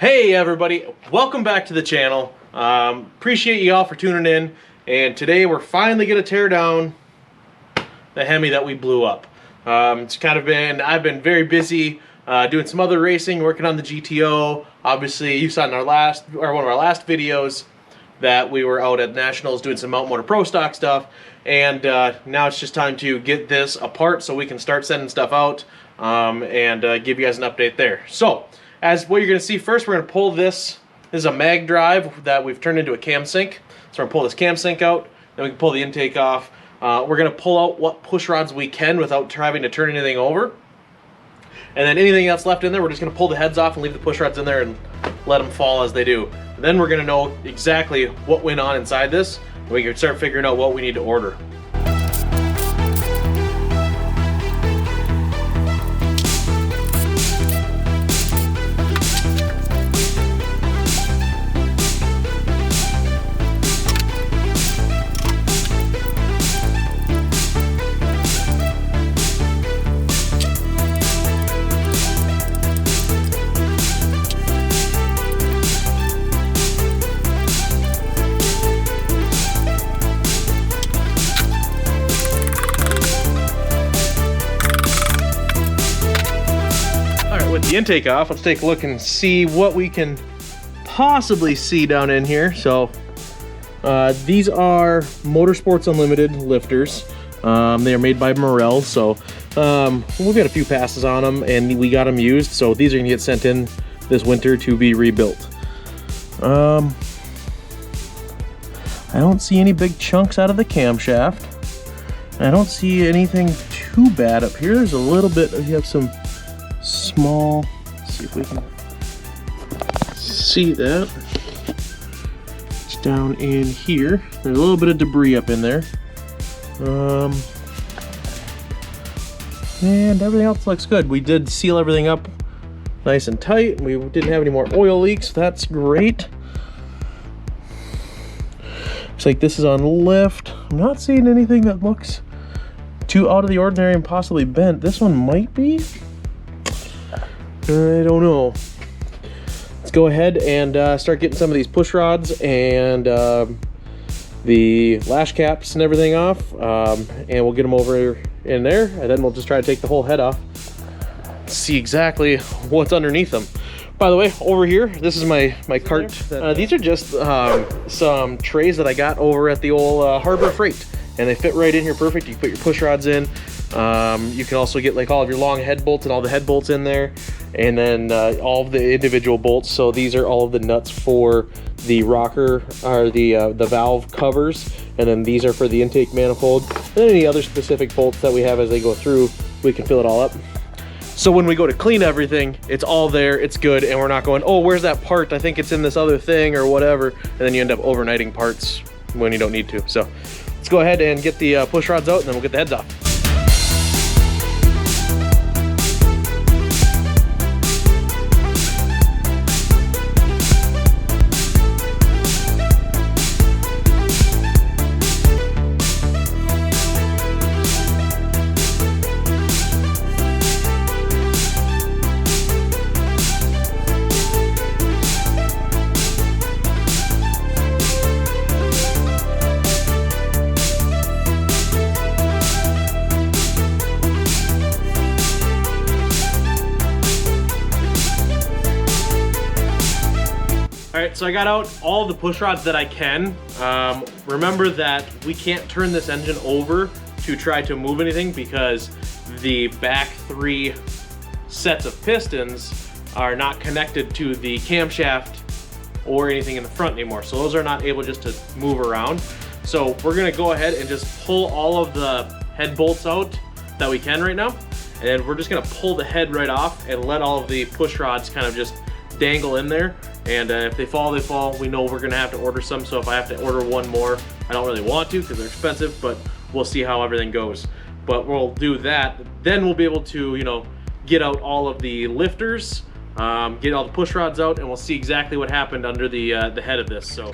Hey everybody, welcome back to the channel. Appreciate you all for tuning in, and today we're finally going to tear down the HEMI that we blew up. It's kind of been, I've been very busy doing some other racing, working on the GTO. Obviously you saw in our one of our last videos that we were out at Nationals doing some Mount Motor Pro Stock stuff, and now it's just time to get this apart so we can start sending stuff out and give you guys an update there. So as what you're going to see first, we're going to pull this. This is a mag drive that we've turned into a cam sync. So we're going to pull this cam sync out, then we can pull the intake off. We're going to pull out what push rods we can without having to turn anything over. And then anything that's left in there, we're just going to pull the heads off and leave the push rods in there and let them fall as they do. Then we're going to know exactly what went on inside this. We can start figuring out what we need to order. With the intake off, let's take a look and see what we can possibly see down in here. So these are Motorsports Unlimited lifters. They are made by Morel, so we've got a few passes on them and we got them used, so these are gonna get sent in this winter to be rebuilt. I don't see any big chunks out of the camshaft. I don't see anything too bad up here. There's a little bit, you have some small, let's see if we can see that. It's down in here. There's a little bit of debris up in there. And everything else looks good. We did seal everything up nice and tight. We didn't have any more oil leaks. That's great. Looks like this is on lift. I'm not seeing anything that looks too out of the ordinary and possibly bent. This one might be. I don't know. Let's go ahead and start getting some of these push rods and the lash caps and everything off, and we'll get them over in there, and then we'll just try to take the whole head off, see exactly what's underneath them. By the way, over here, this is my cart. These are just some trays that I got over at the old Harbor Freight, and they fit right in here perfect. You can put your push rods in. You can also get like all of your long head bolts and all the head bolts in there, and then all of the individual bolts. So these are all of the nuts for the rocker, or the valve covers, and then these are for the intake manifold, and then any other specific bolts that we have as they go through, we can fill it all up. So when we go to clean everything, it's all there, it's good, and we're not going, oh, where's that part? I think it's in this other thing or whatever, and then you end up overnighting parts when you don't need to. So let's go ahead and get the push rods out, and then we'll get the heads off. All right, so I got out all the push rods that I can. Remember that we can't turn this engine over to try to move anything because the back 3 sets of pistons are not connected to the camshaft or anything in the front anymore. So those are not able just to move around. So we're gonna go ahead and just pull all of the head bolts out that we can right now. And we're just gonna pull the head right off and let all of the push rods kind of just dangle in there. And if they fall, they fall. We know we're gonna have to order some, so if I have to order one more, I don't really want to because they're expensive, but we'll see how everything goes. But we'll do that. Then we'll be able to, you know, get out all of the lifters, get all the push rods out, and we'll see exactly what happened under the head of this. So.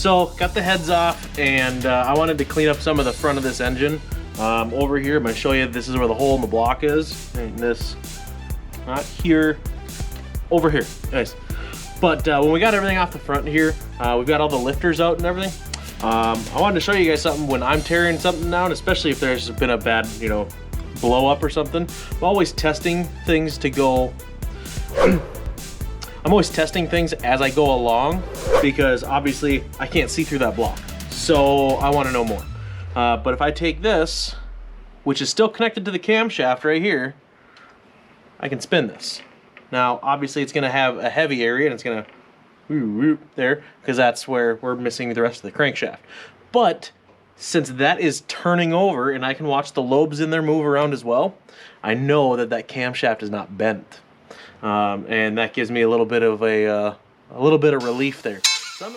So got the heads off, and I wanted to clean up some of the front of this engine. Over here, I'm going to show you, this is where the hole in the block is, and this, not here, over here. Nice. But when we got everything off the front here, we've got all the lifters out and everything. I wanted to show you guys something when I'm tearing something down, especially if there's been a bad, you know, blow up or something. I'm always testing things to go. I'm always testing things as I go along, because obviously I can't see through that block. So I want to know more. But if I take this, which is still connected to the camshaft right here, I can spin this. Now, obviously it's going to have a heavy area, and it's going to there, because that's where we're missing the rest of the crankshaft. But since that is turning over and I can watch the lobes in there move around as well, I know that that camshaft is not bent. And that gives me a little bit of a little bit of relief there. So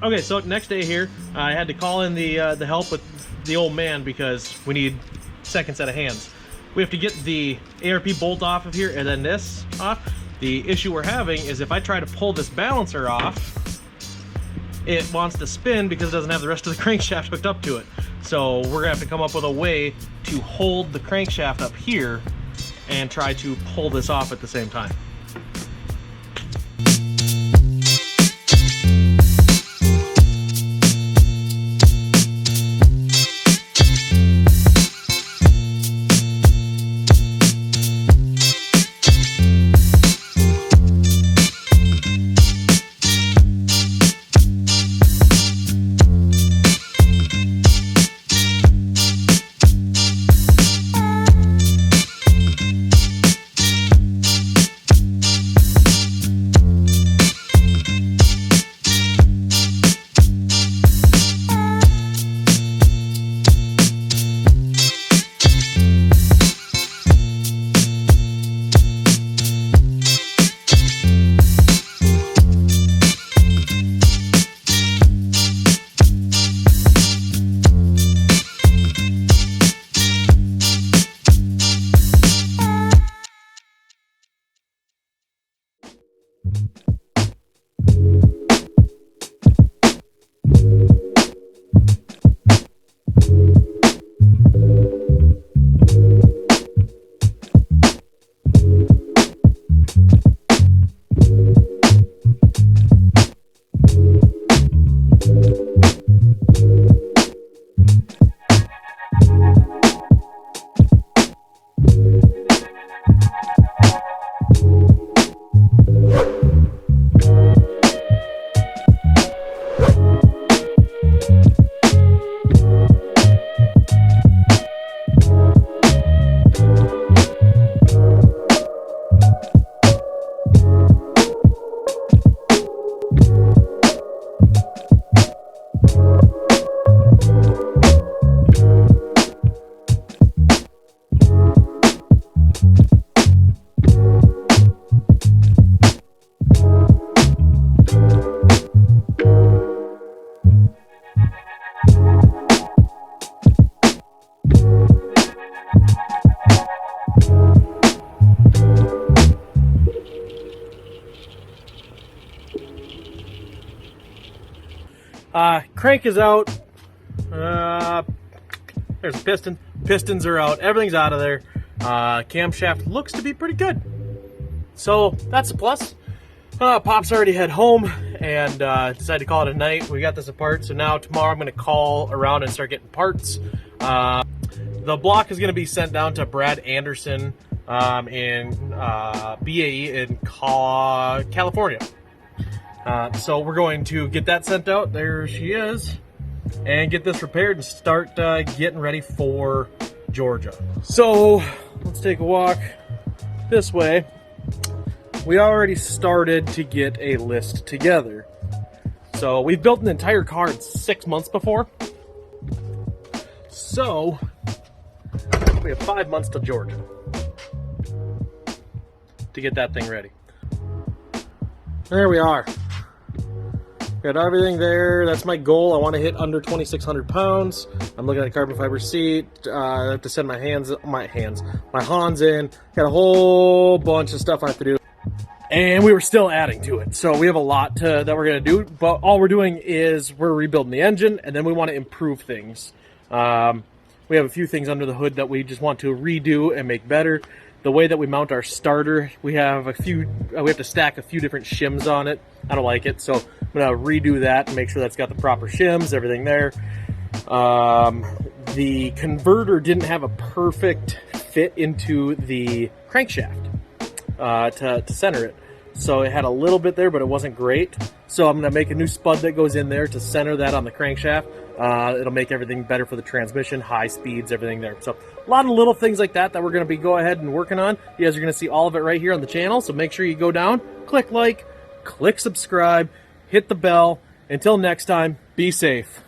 okay, so next day here, I had to call in the help with the old man because we need second set of hands. We have to get the ARP bolt off of here and then this off. The issue we're having is if I try to pull this balancer off, it wants to spin because it doesn't have the rest of the crankshaft hooked up to it. So we're gonna have to come up with a way to hold the crankshaft up here and try to pull this off at the same time. Crank is out. There's a piston. Pistons are out. Everything's out of there. Camshaft looks to be pretty good. So that's a plus. Pop's already head home and decided to call it a night. We got this apart. So now tomorrow I'm going to call around and start getting parts. The block is going to be sent down to Brad Anderson in BAE in California. So we're going to get that sent out. There she is. and get this repaired and start getting ready for Georgia. So let's take a walk this way. We already started to get a list together. So we've built an entire car in 6 months before. So we have 5 months to Georgia to get that thing ready. There we are. Got everything there. That's my goal. I want to hit under 2,600 pounds. I'm looking at a carbon fiber seat. I have to send my Hans in. Got a whole bunch of stuff I have to do. And we were still adding to it. So we have a lot that we're going to do. But all we're doing is we're rebuilding the engine, and then we want to improve things. We have a few things under the hood that we just want to redo and make better. The way that we mount our starter, we have to stack a few different shims on it. I don't like it, so I'm gonna redo that and make sure that's got the proper shims, everything there. The converter didn't have a perfect fit into the crankshaft to center it. So it had a little bit there, but it wasn't great. So I'm gonna make a new spud that goes in there to center that on the crankshaft. It'll make everything better for the transmission, high speeds, everything there. So a lot of little things like that we're gonna be go ahead and working on. You guys are gonna see all of it right here on the channel. So make sure you go down, click like, click subscribe, hit the bell. Until next time, be safe.